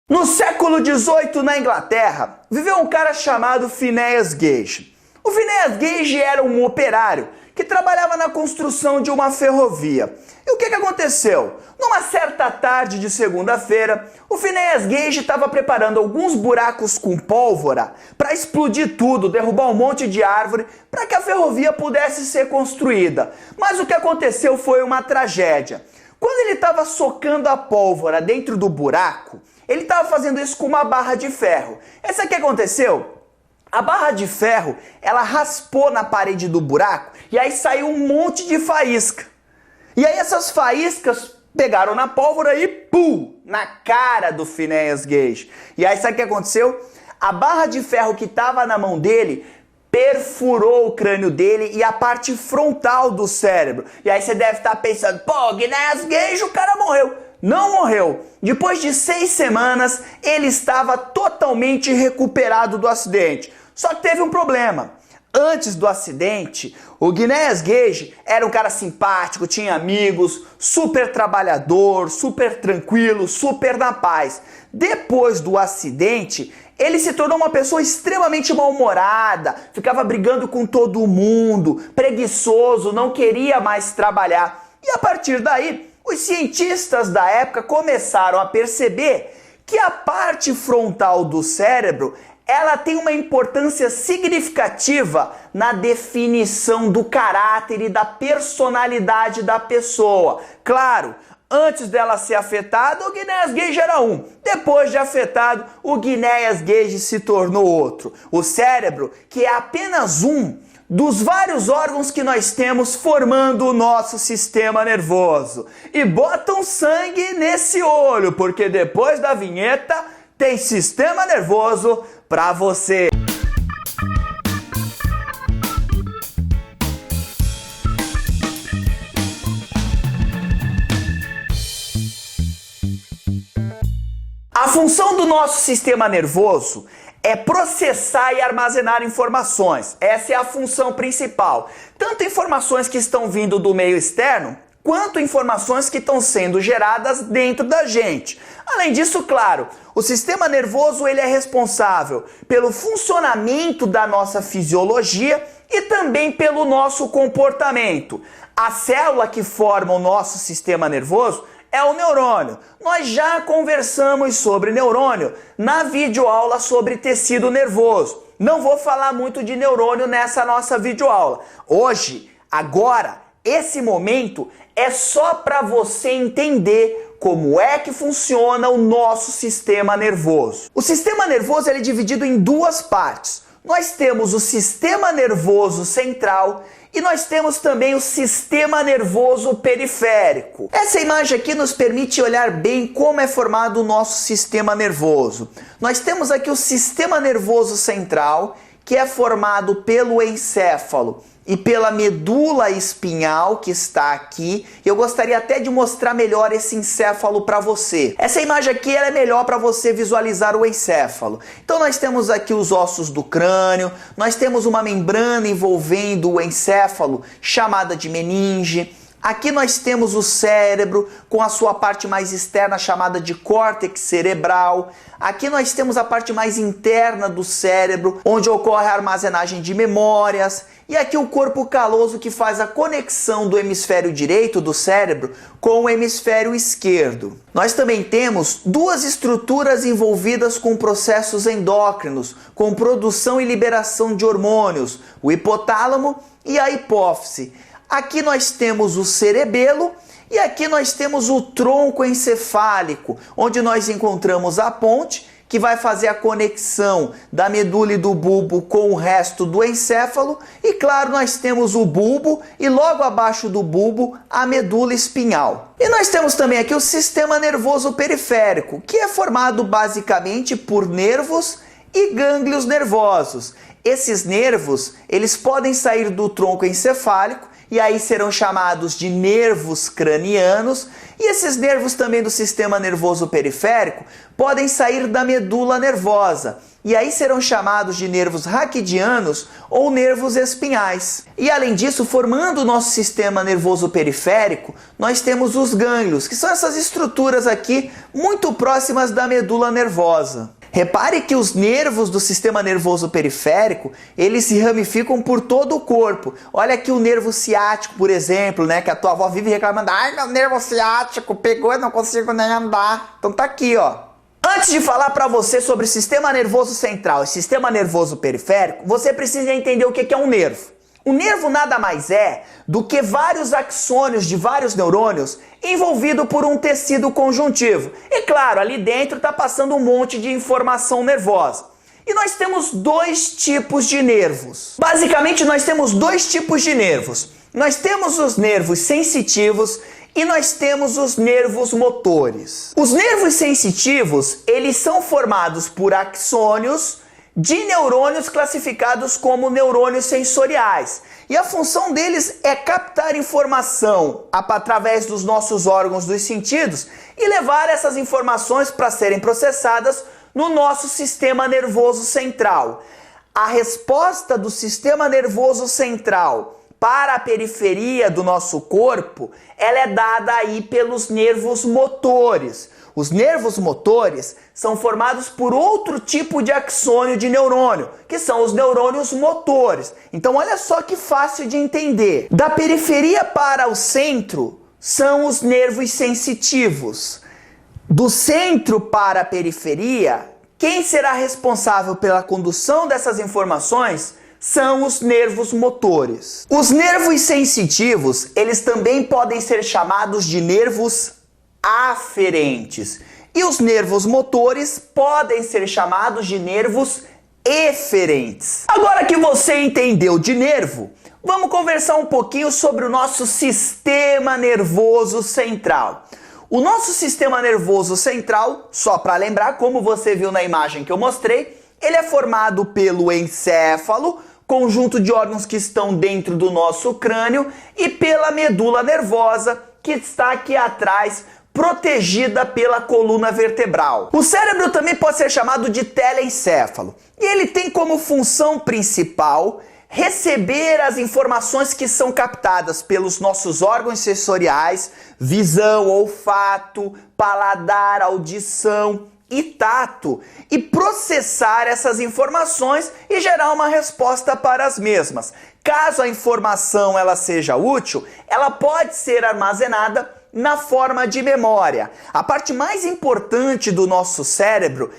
No século XVIII, na Inglaterra, viveu um cara chamado Phineas Gage. O Phineas Gage era um operário que trabalhava na construção de uma ferrovia. E o que aconteceu? Numa certa tarde de segunda-feira, o Phineas Gage estava preparando alguns buracos com pólvora para explodir tudo, derrubar um monte de árvore para que a ferrovia pudesse ser construída. Mas o que aconteceu foi uma tragédia. Quando ele estava socando a pólvora dentro do buraco, ele estava fazendo isso com uma barra de ferro. E sabe o que aconteceu? A barra de ferro, ela raspou na parede do buraco e aí saiu um monte de faísca. E aí essas faíscas pegaram na pólvora e pum, na cara do Phineas Gage. E aí sabe o que aconteceu? A barra de ferro que estava na mão dele perfurou o crânio dele e a parte frontal do cérebro. E aí você deve estar pensando, pô, Phineas Gage, o cara morreu. Não morreu. Depois de 6 semanas, ele estava totalmente recuperado do acidente. Só que teve um problema. Antes do acidente, o Phineas Gage era um cara simpático, tinha amigos, super trabalhador, super tranquilo, super na paz. Depois do acidente, ele se tornou uma pessoa extremamente mal-humorada, ficava brigando com todo mundo, preguiçoso, não queria mais trabalhar. E a partir daí, os cientistas da época começaram a perceber que a parte frontal do cérebro ela tem uma importância significativa na definição do caráter e da personalidade da pessoa. Claro, antes dela ser afetada, o Phineas Gage era um. Depois de afetado, o Phineas Gage se tornou outro. O cérebro, que é apenas um dos vários órgãos que nós temos formando o nosso sistema nervoso. E botam sangue nesse olho, porque depois da vinheta tem sistema nervoso pra você. A função do nosso sistema nervoso é processar e armazenar informações. Essa é a função principal. Tanto informações que estão vindo do meio externo, quanto informações que estão sendo geradas dentro da gente. Além disso, claro, o sistema nervoso ele é responsável pelo funcionamento da nossa fisiologia e também pelo nosso comportamento. A célula que forma o nosso sistema nervoso é o neurônio. Nós já conversamos sobre neurônio na videoaula sobre tecido nervoso. Não vou falar muito de neurônio nessa nossa videoaula. Hoje, agora, esse momento é só para você entender como é que funciona o nosso sistema nervoso. O sistema nervoso ele é dividido em duas partes. Nós temos o sistema nervoso central e nós temos também o sistema nervoso periférico. Essa imagem aqui nos permite olhar bem como é formado o nosso sistema nervoso. Nós temos aqui o sistema nervoso central, que é formado pelo encéfalo e pela medula espinhal que está aqui. Eu gostaria até de mostrar melhor esse encéfalo para você. Essa imagem aqui ela é melhor para você visualizar o encéfalo. Então nós temos aqui os ossos do crânio, nós temos uma membrana envolvendo o encéfalo chamada de meninge. Aqui nós temos o cérebro com a sua parte mais externa chamada de córtex cerebral. Aqui nós temos a parte mais interna do cérebro, onde ocorre a armazenagem de memórias. E aqui o corpo caloso que faz a conexão do hemisfério direito do cérebro com o hemisfério esquerdo. Nós também temos duas estruturas envolvidas com processos endócrinos, com produção e liberação de hormônios, o hipotálamo e a hipófise. Aqui nós temos o cerebelo e aqui nós temos o tronco encefálico, onde nós encontramos a ponte que vai fazer a conexão da medula e do bulbo com o resto do encéfalo. E claro, nós temos o bulbo e logo abaixo do bulbo a medula espinhal. E nós temos também aqui o sistema nervoso periférico, que é formado basicamente por nervos e gânglios nervosos. Esses nervos, eles podem sair do tronco encefálico e aí serão chamados de nervos cranianos, e esses nervos também do sistema nervoso periférico podem sair da medula nervosa, e aí serão chamados de nervos raquidianos ou nervos espinhais. E além disso, formando o nosso sistema nervoso periférico, nós temos os gânglios, que são essas estruturas aqui muito próximas da medula nervosa. Repare que os nervos do sistema nervoso periférico, eles se ramificam por todo o corpo. Olha aqui o nervo ciático, por exemplo, né, que a tua avó vive reclamando: ai, meu nervo ciático pegou e não consigo nem andar. Então tá aqui, ó. Antes de falar para você sobre o sistema nervoso central e sistema nervoso periférico, você precisa entender o que é um nervo. O nervo nada mais é do que vários axônios de vários neurônios envolvido por um tecido conjuntivo. E claro, ali dentro está passando um monte de informação nervosa. E nós temos dois tipos de nervos. Basicamente, nós temos dois tipos de nervos. Nós temos os nervos sensitivos e nós temos os nervos motores. Os nervos sensitivos, eles são formados por axônios de neurônios classificados como neurônios sensoriais. E a função deles é captar informação através dos nossos órgãos dos sentidos e levar essas informações para serem processadas no nosso sistema nervoso central. A resposta do sistema nervoso central para a periferia do nosso corpo, ela é dada aí pelos nervos motores. Os nervos motores são formados por outro tipo de axônio de neurônio, que são os neurônios motores. Então olha só que fácil de entender. Da periferia para o centro são os nervos sensitivos. Do centro para a periferia, quem será responsável pela condução dessas informações são os nervos motores. Os nervos sensitivos, eles também podem ser chamados de nervos aferentes. E os nervos motores podem ser chamados de nervos eferentes. Agora que você entendeu de nervo, vamos conversar um pouquinho sobre o nosso sistema nervoso central. O nosso sistema nervoso central, só para lembrar, como você viu na imagem que eu mostrei, ele é formado pelo encéfalo, conjunto de órgãos que estão dentro do nosso crânio, e pela medula nervosa, que está aqui atrás, protegida pela coluna vertebral. O cérebro também pode ser chamado de telencéfalo, e ele tem como função principal receber as informações que são captadas pelos nossos órgãos sensoriais, visão, olfato, paladar, audição e tato, e processar essas informações e gerar uma resposta para as mesmas. Caso a informação ela seja útil, ela pode ser armazenada na forma de memória. A parte mais importante do nosso cérebro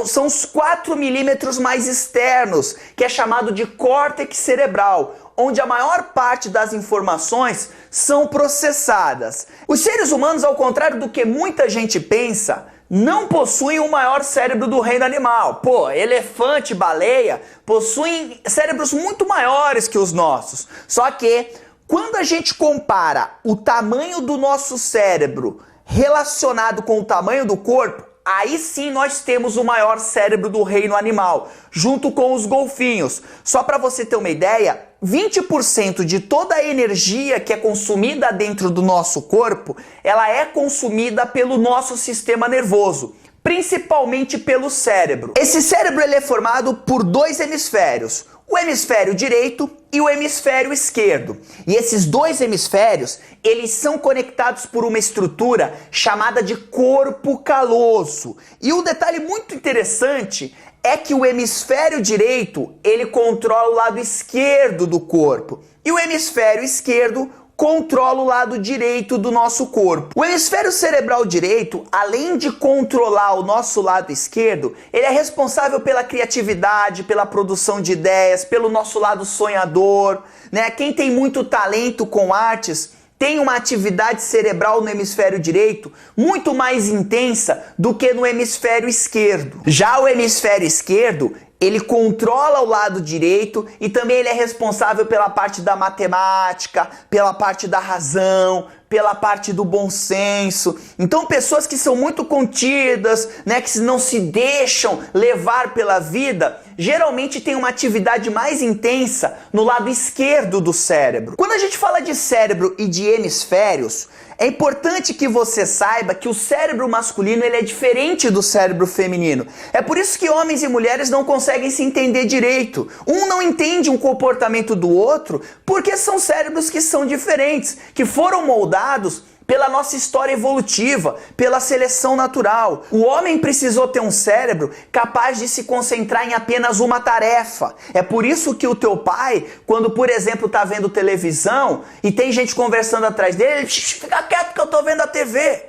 são os 4 milímetros mais externos, que é chamado de córtex cerebral, onde a maior parte das informações são processadas. Os seres humanos, ao contrário do que muita gente pensa, não possuem o maior cérebro do reino animal. Pô, elefante, baleia possuem cérebros muito maiores que os nossos. Só que quando a gente compara o tamanho do nosso cérebro relacionado com o tamanho do corpo, aí sim nós temos o maior cérebro do reino animal, junto com os golfinhos. Só para você ter uma ideia, 20% de toda a energia que é consumida dentro do nosso corpo, ela é consumida pelo nosso sistema nervoso, principalmente pelo cérebro. Esse cérebro ele é formado por dois hemisférios, o hemisfério direito e o hemisfério esquerdo. E esses dois hemisférios, eles são conectados por uma estrutura chamada de corpo caloso. E um detalhe muito interessante é que o hemisfério direito, ele controla o lado esquerdo do corpo. E o hemisfério esquerdo controla o lado direito do nosso corpo. O hemisfério cerebral direito, além de controlar o nosso lado esquerdo, ele é responsável pela criatividade, pela produção de ideias, pelo nosso lado sonhador, né? Quem tem muito talento com artes tem uma atividade cerebral no hemisfério direito muito mais intensa do que no hemisfério esquerdo. Já o hemisfério esquerdo, ele controla o lado direito e também ele é responsável pela parte da matemática, pela parte da razão, pela parte do bom senso. Então pessoas que são muito contidas, né, que não se deixam levar pela vida, geralmente tem uma atividade mais intensa no lado esquerdo do cérebro. Quando a gente fala de cérebro e de hemisférios, é importante que você saiba que o cérebro masculino ele é diferente do cérebro feminino. É por isso que homens e mulheres não conseguem se entender direito. Um não entende um comportamento do outro porque são cérebros que são diferentes, que foram moldados pela nossa história evolutiva, pela seleção natural. O homem precisou ter um cérebro capaz de se concentrar em apenas uma tarefa. É por isso que o teu pai, quando por exemplo está vendo televisão e tem gente conversando atrás dele, ele fica quieto que eu estou vendo a TV.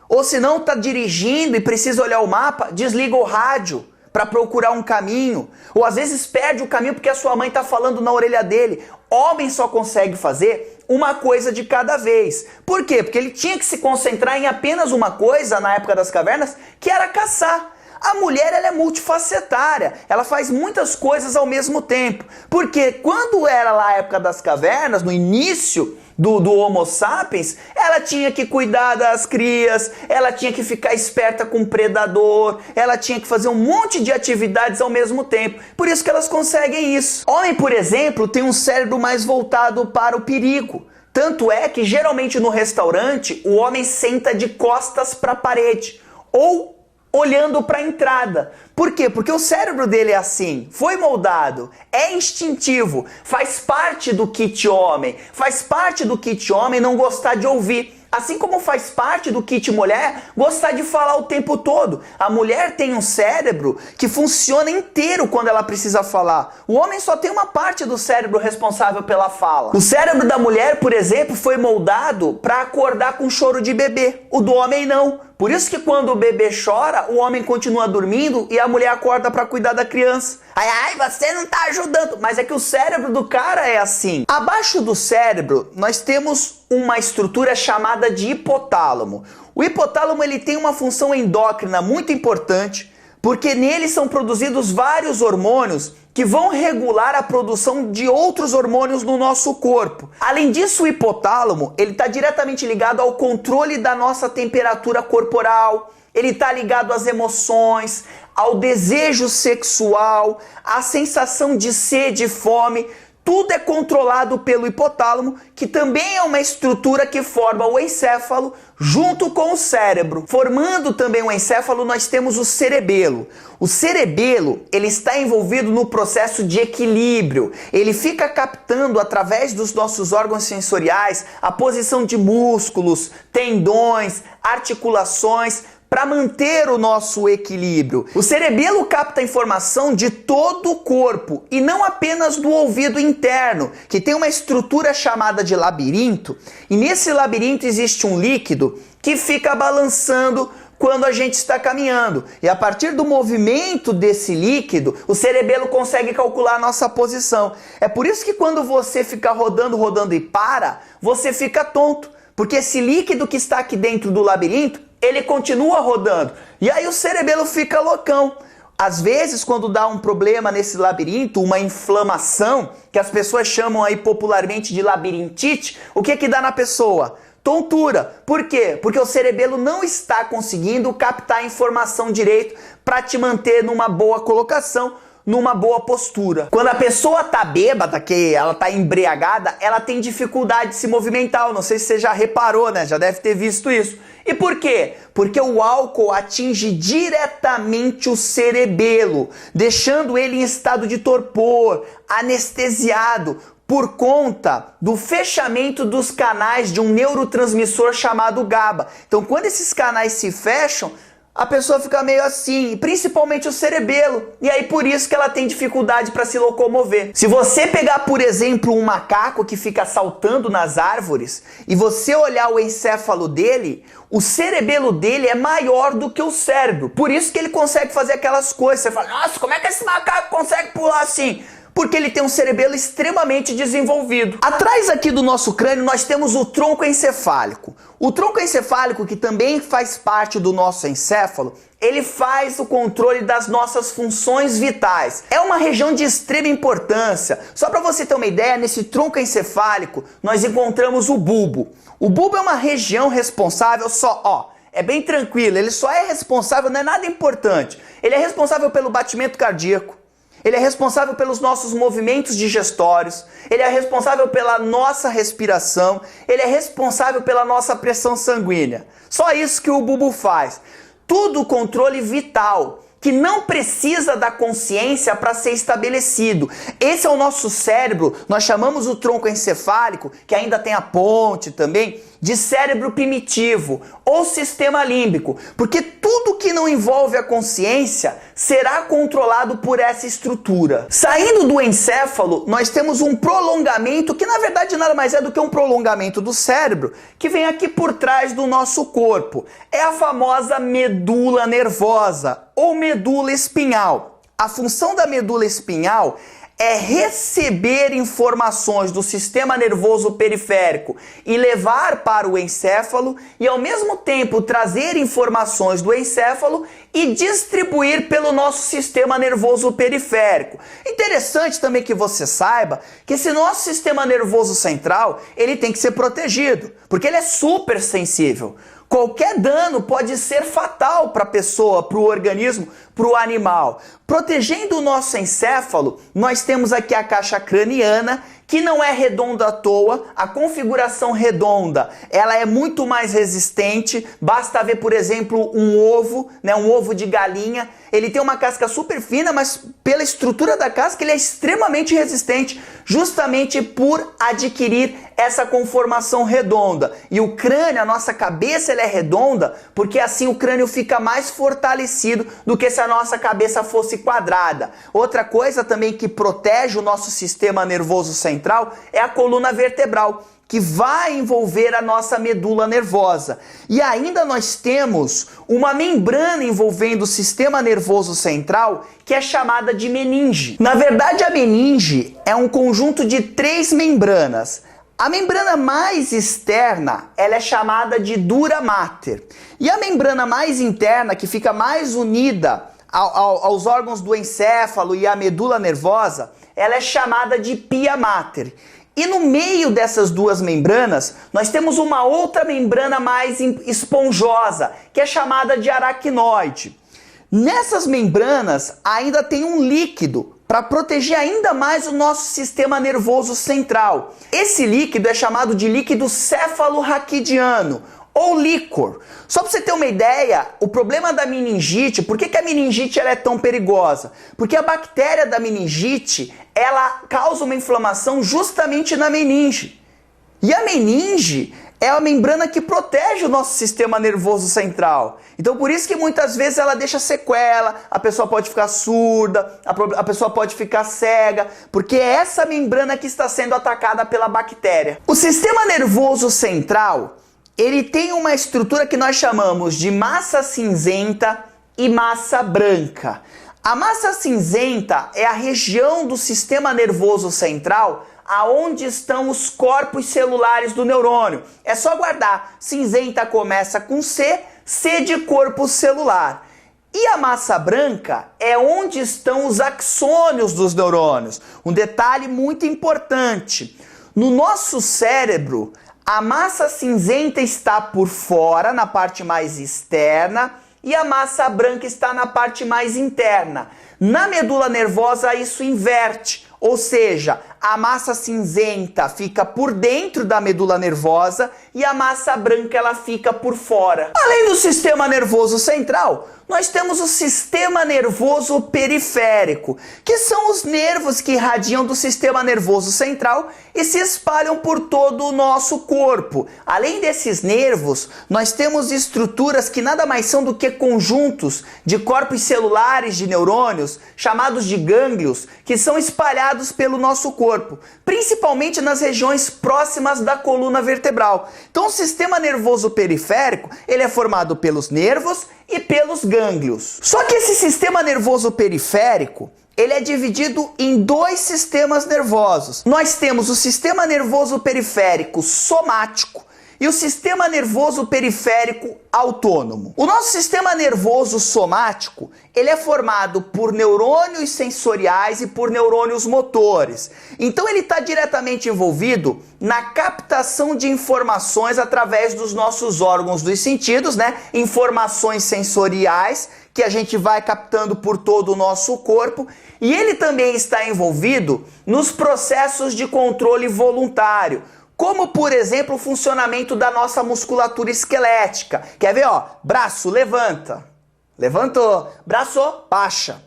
Ou se não está dirigindo e precisa olhar o mapa, desliga o rádio para procurar um caminho. Ou às vezes perde o caminho porque a sua mãe está falando na orelha dele. Homem só consegue fazer uma coisa de cada vez. Por quê? Porque ele tinha que se concentrar em apenas uma coisa na época das cavernas, que era caçar. A mulher ela é multifacetária, ela faz muitas coisas ao mesmo tempo. Porque quando era lá a época das cavernas, no início do Homo sapiens, ela tinha que cuidar das crias, ela tinha que ficar esperta com o predador, ela tinha que fazer um monte de atividades ao mesmo tempo. Por isso que elas conseguem isso. Homem, por exemplo, tem um cérebro mais voltado para o perigo. Tanto é que geralmente no restaurante o homem senta de costas para a parede ou olhando para a entrada. Por quê? Porque o cérebro dele é assim, foi moldado, é instintivo, faz parte do kit homem, faz parte do kit homem não gostar de ouvir. Assim como faz parte do kit mulher gostar de falar o tempo todo. A mulher tem um cérebro que funciona inteiro quando ela precisa falar. O homem só tem uma parte do cérebro responsável pela fala. O cérebro da mulher, por exemplo, foi moldado para acordar com choro de bebê. O do homem não. Por isso que quando o bebê chora, o homem continua dormindo e a mulher acorda para cuidar da criança. Ai, você não tá ajudando. Mas é que o cérebro do cara é assim. Abaixo do cérebro, nós temos uma estrutura chamada de hipotálamo. O hipotálamo ele tem uma função endócrina muito importante, porque nele são produzidos vários hormônios que vão regular a produção de outros hormônios no nosso corpo. Além disso, o hipotálamo ele está diretamente ligado ao controle da nossa temperatura corporal, ele está ligado às emoções, ao desejo sexual, à sensação de sede e fome. Tudo é controlado pelo hipotálamo, que também é uma estrutura que forma o encéfalo junto com o cérebro. Formando também o encéfalo, nós temos o cerebelo. O cerebelo, ele está envolvido no processo de equilíbrio. Ele fica captando através dos nossos órgãos sensoriais a posição de músculos, tendões, articulações, para manter o nosso equilíbrio. O cerebelo capta informação de todo o corpo e não apenas do ouvido interno, que tem uma estrutura chamada de labirinto, e nesse labirinto existe um líquido que fica balançando quando a gente está caminhando. E a partir do movimento desse líquido, o cerebelo consegue calcular a nossa posição. É por isso que quando você fica rodando e para, você fica tonto, porque esse líquido que está aqui dentro do labirinto ele continua rodando. E aí o cerebelo fica loucão. Às vezes, quando dá um problema nesse labirinto, uma inflamação, que as pessoas chamam aí popularmente de labirintite, o que que dá na pessoa? Tontura. Por quê? Porque o cerebelo não está conseguindo captar a informação direito para te manter numa boa colocação, numa boa postura. Quando a pessoa tá bêbada, que ela tá embriagada, ela tem dificuldade de se movimentar. Eu não sei se você já reparou, né? Já deve ter visto isso. E por quê? Porque o álcool atinge diretamente o cerebelo, deixando ele em estado de torpor, anestesiado, por conta do fechamento dos canais de um neurotransmissor chamado GABA. Então, quando esses canais se fecham, a pessoa fica meio assim, principalmente o cerebelo, e aí por isso que ela tem dificuldade para se locomover. Se você pegar, por exemplo, um macaco que fica saltando nas árvores e você olhar o encéfalo dele, o cerebelo dele é maior do que o cérebro. Por isso que ele consegue fazer aquelas coisas. Você fala, nossa, como é que esse macaco consegue pular assim? Porque ele tem um cerebelo extremamente desenvolvido. Atrás aqui do nosso crânio nós temos o tronco encefálico. O tronco encefálico, que também faz parte do nosso encéfalo, ele faz o controle das nossas funções vitais. É uma região de extrema importância. Só para você ter uma ideia, nesse tronco encefálico nós encontramos o bulbo. O bulbo é uma região responsável é bem tranquilo, ele só é responsável, não é nada importante. Ele é responsável pelo batimento cardíaco, ele é responsável pelos nossos movimentos digestórios, ele é responsável pela nossa respiração, ele é responsável pela nossa pressão sanguínea. Só isso que o bulbo faz. Tudo controle vital, que não precisa da consciência para ser estabelecido. Esse é o nosso cérebro, nós chamamos o tronco encefálico, que ainda tem a ponte também, de cérebro primitivo ou sistema límbico, porque tudo que não envolve a consciência será controlado por essa estrutura. Saindo do encéfalo, nós temos um prolongamento, que na verdade nada mais é do que um prolongamento do cérebro, que vem aqui por trás do nosso corpo. É a famosa medula nervosa ou medula espinhal. A função da medula espinhal é receber informações do sistema nervoso periférico e levar para o encéfalo e ao mesmo tempo trazer informações do encéfalo e distribuir pelo nosso sistema nervoso periférico. Interessante também que você saiba que esse nosso sistema nervoso central, ele tem que ser protegido, porque ele é super sensível. Qualquer dano pode ser fatal para a pessoa, para o organismo, para o animal. Protegendo o nosso encéfalo, nós temos aqui a caixa craniana, que não é redonda à toa. A configuração redonda, ela é muito mais resistente. Basta ver, por exemplo, um ovo, um ovo de galinha. Ele tem uma casca super fina, mas pela estrutura da casca ele é extremamente resistente, justamente por adquirir essa conformação redonda. E o crânio, a nossa cabeça, ela é redonda, porque assim o crânio fica mais fortalecido do que se a nossa cabeça fosse quadrada. Outra coisa também que protege o nosso sistema nervoso central é a coluna vertebral, que vai envolver a nossa medula nervosa. E ainda nós temos uma membrana envolvendo o sistema nervoso central, que é chamada de meninge. Na verdade, a meninge é um conjunto de 3 membranas. A membrana mais externa, ela é chamada de dura mater. E a membrana mais interna, que fica mais unida aos órgãos do encéfalo e à medula nervosa, ela é chamada de pia mater. E no meio dessas duas membranas, nós temos uma outra membrana mais esponjosa, que é chamada de aracnoide. Nessas membranas ainda tem um líquido para proteger ainda mais o nosso sistema nervoso central. Esse líquido é chamado de líquido cefalorraquidiano, ou líquor. Só para você ter uma ideia, o problema da meningite, por que a meningite ela é tão perigosa? Porque a bactéria da meningite, ela causa uma inflamação justamente na meninge. E a meninge é a membrana que protege o nosso sistema nervoso central. Então por isso que muitas vezes ela deixa sequela, a pessoa pode ficar surda, a pessoa pode ficar cega, porque é essa membrana que está sendo atacada pela bactéria. O sistema nervoso central, ele tem uma estrutura que nós chamamos de massa cinzenta e massa branca. A massa cinzenta é a região do sistema nervoso central aonde estão os corpos celulares do neurônio. É só guardar. Cinzenta começa com C, C de corpo celular. E a massa branca é onde estão os axônios dos neurônios. Um detalhe muito importante. No nosso cérebro, a massa cinzenta está por fora, na parte mais externa, e a massa branca está na parte mais interna. Na medula nervosa, isso inverte, ou seja, a massa cinzenta fica por dentro da medula nervosa e a massa branca ela fica por fora. Além do sistema nervoso central, nós temos o sistema nervoso periférico, que são os nervos que irradiam do sistema nervoso central e se espalham por todo o nosso corpo. Além desses nervos, nós temos estruturas que nada mais são do que conjuntos de corpos celulares de neurônios, chamados de gânglios, que são espalhados pelo nosso corpo, principalmente nas regiões próximas da coluna vertebral. Então o sistema nervoso periférico, ele é formado pelos nervos e pelos gânglios. Só que esse sistema nervoso periférico, ele é dividido em 2 sistemas nervosos. Nós temos o sistema nervoso periférico somático, e o sistema nervoso periférico autônomo. O nosso sistema nervoso somático, ele é formado por neurônios sensoriais e por neurônios motores. Então ele está diretamente envolvido na captação de informações através dos nossos órgãos dos sentidos, né? Informações sensoriais que a gente vai captando por todo o nosso corpo, e ele também está envolvido nos processos de controle voluntário, como, por exemplo, o funcionamento da nossa musculatura esquelética. Quer ver, ó? Braço, levanta. Levantou. Braço, baixa.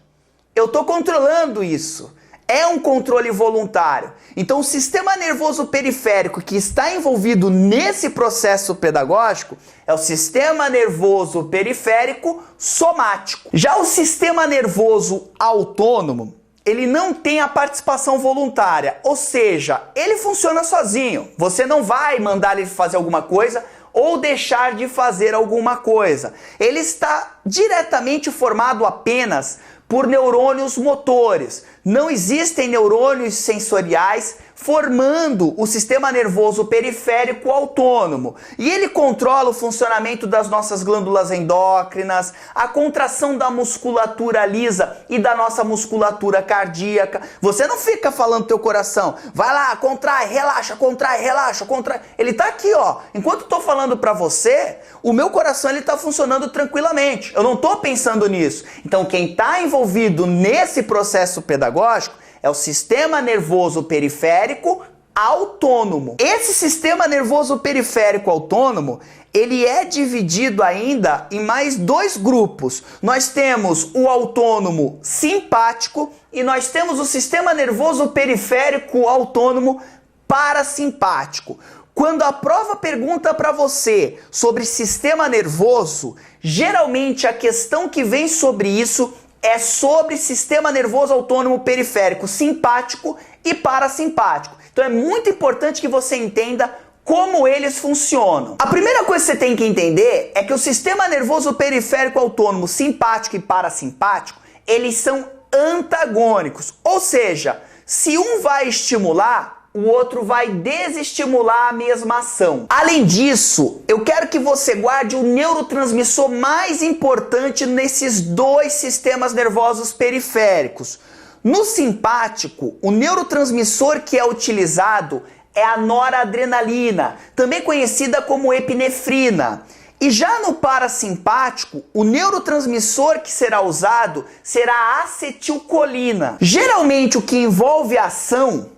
Eu estou controlando isso. É um controle voluntário. Então, o sistema nervoso periférico que está envolvido nesse processo pedagógico é o sistema nervoso periférico somático. Já o sistema nervoso autônomo, ele não tem a participação voluntária, ou seja, ele funciona sozinho. Você não vai mandar ele fazer alguma coisa ou deixar de fazer alguma coisa. Ele está diretamente formado apenas por neurônios motores. Não existem neurônios sensoriais formando o sistema nervoso periférico autônomo. E ele controla o funcionamento das nossas glândulas endócrinas, a contração da musculatura lisa e da nossa musculatura cardíaca. Você não fica falando teu coração, vai lá, contrai, relaxa, contrai, relaxa, contrai. Ele tá aqui, ó. Enquanto eu tô falando pra você, o meu coração ele tá funcionando tranquilamente. Eu não tô pensando nisso. Então quem tá envolvido nesse processo pedagógico é o sistema nervoso periférico autônomo. Esse sistema nervoso periférico autônomo, ele é dividido ainda em mais dois grupos. Nós temos o autônomo simpático e nós temos o sistema nervoso periférico autônomo parasimpático. Quando a prova pergunta para você sobre sistema nervoso, geralmente a questão que vem sobre isso é sobre sistema nervoso autônomo periférico simpático e parasimpático. Então é muito importante que você entenda como eles funcionam. A primeira coisa que você tem que entender é que o sistema nervoso periférico autônomo simpático e parasimpático, eles são antagônicos. Ou seja, se um vai estimular, o outro vai desestimular a mesma ação. Além disso, eu quero que você guarde o neurotransmissor mais importante nesses dois sistemas nervosos periféricos. No simpático, o neurotransmissor que é utilizado é a noradrenalina, também conhecida como epinefrina. E já no parasimpático, o neurotransmissor que será usado será a acetilcolina. Geralmente o que envolve a ação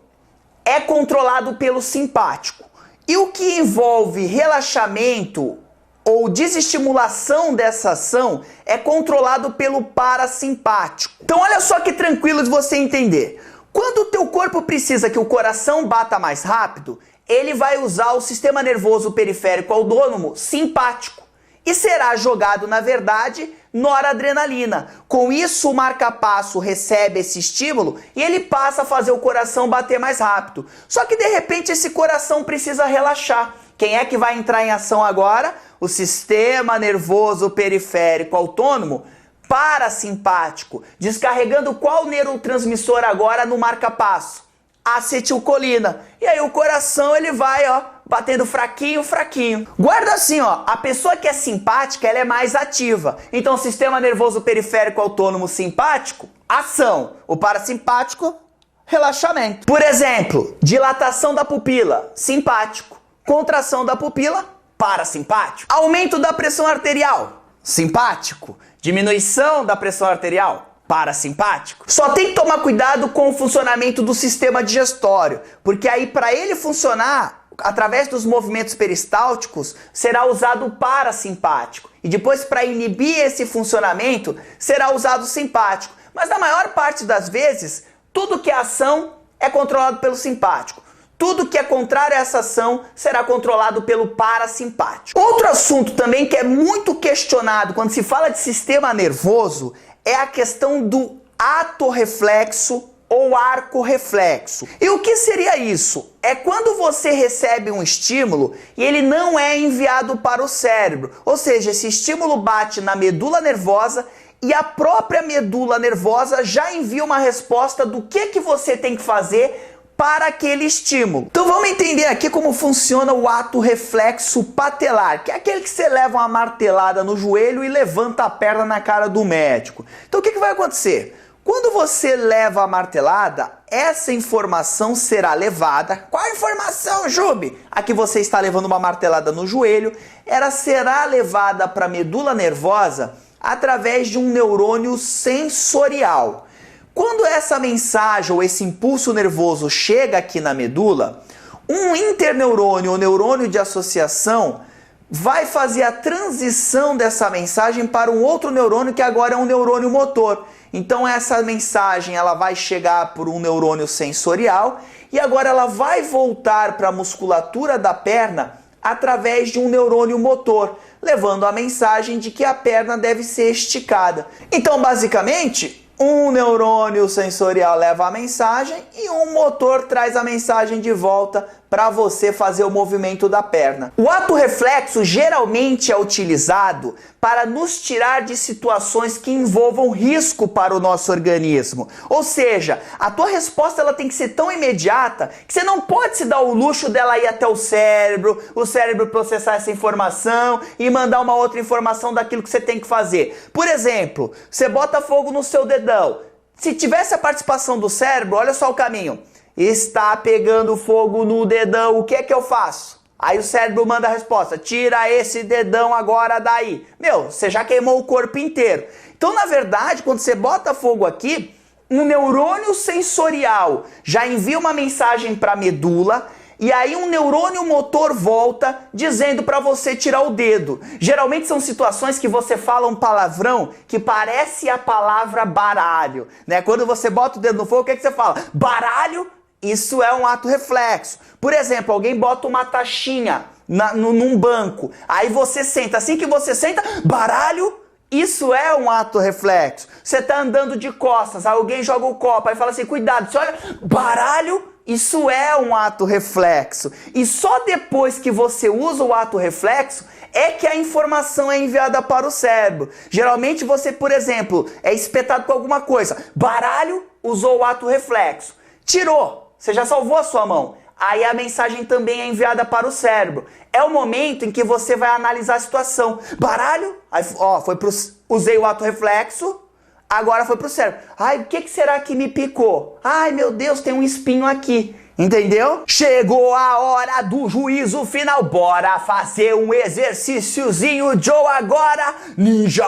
é controlado pelo simpático. E o que envolve relaxamento ou desestimulação dessa ação é controlado pelo parasimpático. Então olha só que tranquilo de você entender. Quando o teu corpo precisa que o coração bata mais rápido, ele vai usar o sistema nervoso periférico autônomo simpático e será jogado, na verdade, noradrenalina. Com isso, o marca-passo recebe esse estímulo e ele passa a fazer o coração bater mais rápido. Só que, de repente, esse coração precisa relaxar. Quem é que vai entrar em ação agora? O sistema nervoso periférico autônomo parasimpático, descarregando qual neurotransmissor agora no marca-passo? Acetilcolina. E aí o coração ele vai, ó, batendo fraquinho, fraquinho. Guarda assim, ó, a pessoa que é simpática, ela é mais ativa. Então, o sistema nervoso periférico autônomo simpático, ação. O parasimpático, relaxamento. Por exemplo, dilatação da pupila, simpático. Contração da pupila, parasimpático. Aumento da pressão arterial, simpático. Diminuição da pressão arterial, parasimpático. Só tem que tomar cuidado com o funcionamento do sistema digestório, porque aí para ele funcionar, através dos movimentos peristálticos, será usado o parasimpático. E depois, para inibir esse funcionamento, será usado o simpático. Mas na maior parte das vezes, tudo que é ação é controlado pelo simpático. Tudo que é contrário a essa ação será controlado pelo parasimpático. Outro assunto também que é muito questionado quando se fala de sistema nervoso é a questão do atorreflexo ou arco-reflexo. E o que seria isso? É quando você recebe um estímulo e ele não é enviado para o cérebro. Ou seja, esse estímulo bate na medula nervosa e a própria medula nervosa já envia uma resposta do que você tem que fazer para aquele estímulo. Então vamos entender aqui como funciona o ato reflexo patelar, que é aquele que você leva uma martelada no joelho e levanta a perna na cara do médico. Então o que vai acontecer? Quando você leva a martelada, essa informação será levada. Qual a informação, Jube? A que você está levando uma martelada no joelho, ela será levada para a medula nervosa através de um neurônio sensorial. Quando essa mensagem ou esse impulso nervoso chega aqui na medula, um interneurônio ou neurônio de associação vai fazer a transição dessa mensagem para um outro neurônio que agora é um neurônio motor. Então essa mensagem ela vai chegar por um neurônio sensorial e agora ela vai voltar para a musculatura da perna através de um neurônio motor, levando a mensagem de que a perna deve ser esticada. Então basicamente, um neurônio sensorial leva a mensagem e um motor traz a mensagem de volta para você fazer o movimento da perna. O ato reflexo geralmente é utilizado para nos tirar de situações que envolvam risco para o nosso organismo. Ou seja, a tua resposta ela tem que ser tão imediata que você não pode se dar o luxo dela ir até o cérebro processar essa informação e mandar uma outra informação daquilo que você tem que fazer. Por exemplo, você bota fogo no seu dedão. Se tivesse a participação do cérebro, olha só o caminho. Está pegando fogo no dedão, o que é que eu faço? Aí o cérebro manda a resposta, tira esse dedão agora daí. Meu, você já queimou o corpo inteiro. Então, na verdade, quando você bota fogo aqui, um neurônio sensorial já envia uma mensagem para a medula, e aí um neurônio motor volta dizendo para você tirar o dedo. Geralmente são situações que você fala um palavrão que parece a palavra baralho, né? Quando você bota o dedo no fogo, o que é que você fala? Baralho? Isso é um ato reflexo. Por exemplo, alguém bota uma taxinha num banco, aí você senta. Assim que você senta, baralho? Isso é um ato reflexo. Você está andando de costas, alguém joga o copo, aí fala assim, cuidado, você olha, baralho? Isso é um ato reflexo. E só depois que você usa o ato reflexo é que a informação é enviada para o cérebro. Geralmente você, por exemplo, é espetado com alguma coisa. Baralho, usou o ato reflexo. Tirou, você já salvou a sua mão. Aí a mensagem também é enviada para o cérebro. É o momento em que você vai analisar a situação. Baralho, aí, ó, usei o ato reflexo. Agora foi pro cérebro. Ai, o que será que me picou? Ai, meu Deus, tem um espinho aqui. Entendeu? Chegou a hora do juízo final. Bora fazer um exercíciozinho, Joe, agora. Ninja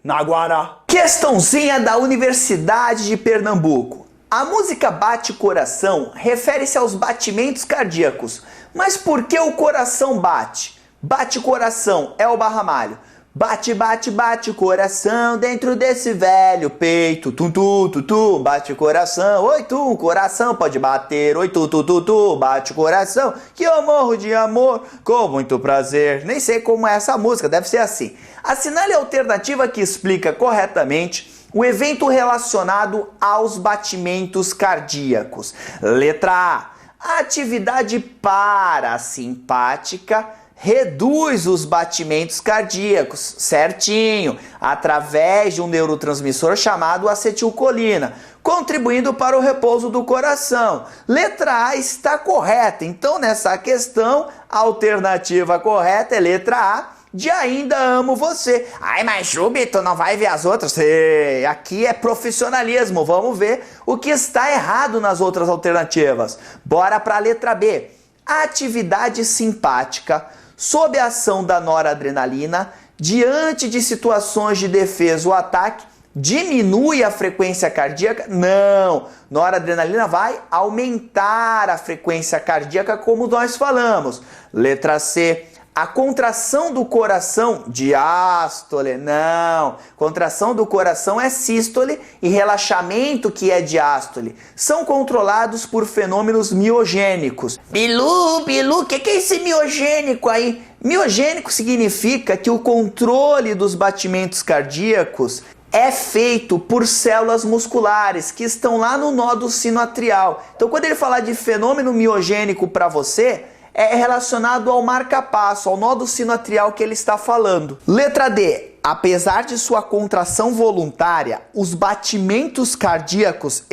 Naguara. Questãozinha da Universidade de Pernambuco. A música Bate Coração refere-se aos batimentos cardíacos. Mas por que o coração bate? Bate coração é o Barramalho. Bate, bate, bate coração dentro desse velho peito. Tum, tum, tum, tum, bate coração. Oi, tum, coração pode bater. Oi, tum, tum, tum, tum, bate coração. Que eu morro de amor com muito prazer. Nem sei como é essa música, deve ser assim. Assinale a alternativa que explica corretamente o evento relacionado aos batimentos cardíacos. Letra A. A atividade parasimpática reduz os batimentos cardíacos, certinho, através de um neurotransmissor chamado acetilcolina, contribuindo para o repouso do coração. Letra A está correta, então nessa questão, a alternativa correta é letra A, de Ainda Amo Você. Ai, mas Jubi, tu não vai ver as outras? Ei, aqui é profissionalismo, vamos ver o que está errado nas outras alternativas. Bora para a letra B. A atividade simpática sob a ação da noradrenalina, diante de situações de defesa ou ataque, diminui a frequência cardíaca? Não! Noradrenalina vai aumentar a frequência cardíaca, como nós falamos. Letra C. A contração do coração, diástole, não. Contração do coração é sístole e relaxamento, que é diástole, são controlados por fenômenos miogênicos. Bilu, o que é esse miogênico aí? Miogênico significa que o controle dos batimentos cardíacos é feito por células musculares que estão lá no nó do sino atrial. Então, quando ele falar de fenômeno miogênico para você, é relacionado ao marca-passo, ao nó do sino atrial que ele está falando. Letra D. apesar de sua contração voluntária, os batimentos cardíacos,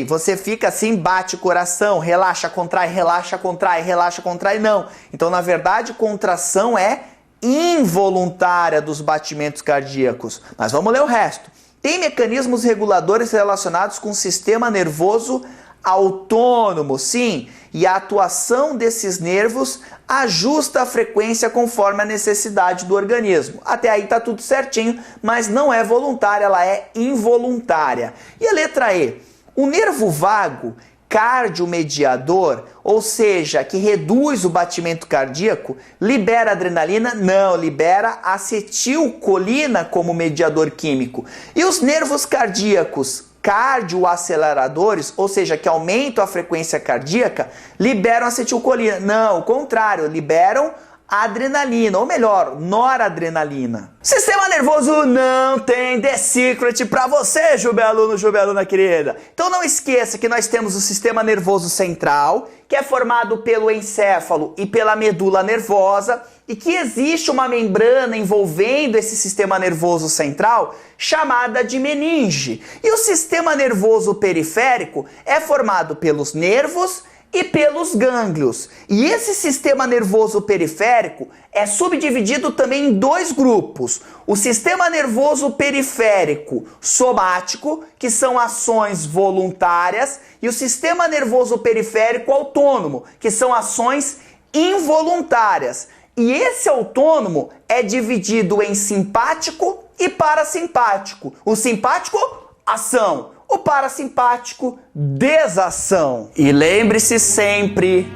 você fica assim, bate o coração, relaxa, contrai, relaxa, contrai, relaxa, contrai, não. Então, na verdade, contração é involuntária dos batimentos cardíacos. Mas vamos ler o resto. Tem mecanismos reguladores relacionados com o sistema nervoso autônomo, sim, e a atuação desses nervos ajusta a frequência conforme a necessidade do organismo. Até aí tá tudo certinho, mas não é voluntária, ela é involuntária. E a letra E? O nervo vago, cardiomediador, ou seja, que reduz o batimento cardíaco, libera adrenalina? Não, libera acetilcolina como mediador químico. E os nervos cardíacos cardioaceleradores, ou seja, que aumentam a frequência cardíaca, liberam acetilcolina? Não, o contrário, liberam adrenalina, ou melhor, noradrenalina. Sistema nervoso não tem The Secret pra você, Jubealuno, Jubealuna querida. Então não esqueça que nós temos o sistema nervoso central, que é formado pelo encéfalo e pela medula nervosa, e que existe uma membrana envolvendo esse sistema nervoso central chamada de meninge. E o sistema nervoso periférico é formado pelos nervos e pelos gânglios. E esse sistema nervoso periférico é subdividido também em dois grupos. O sistema nervoso periférico somático, que são ações voluntárias, e o sistema nervoso periférico autônomo, que são ações involuntárias. E esse autônomo é dividido em simpático e parasimpático. O simpático, ação. O parasimpático, desação. E lembre-se sempre,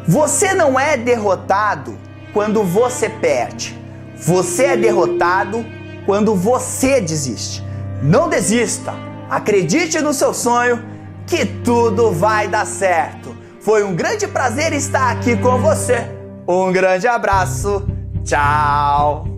você não é derrotado quando você perde. Você é derrotado quando você desiste. Não desista. Acredite no seu sonho que tudo vai dar certo. Foi um grande prazer estar aqui com você. Um grande abraço. Tchau.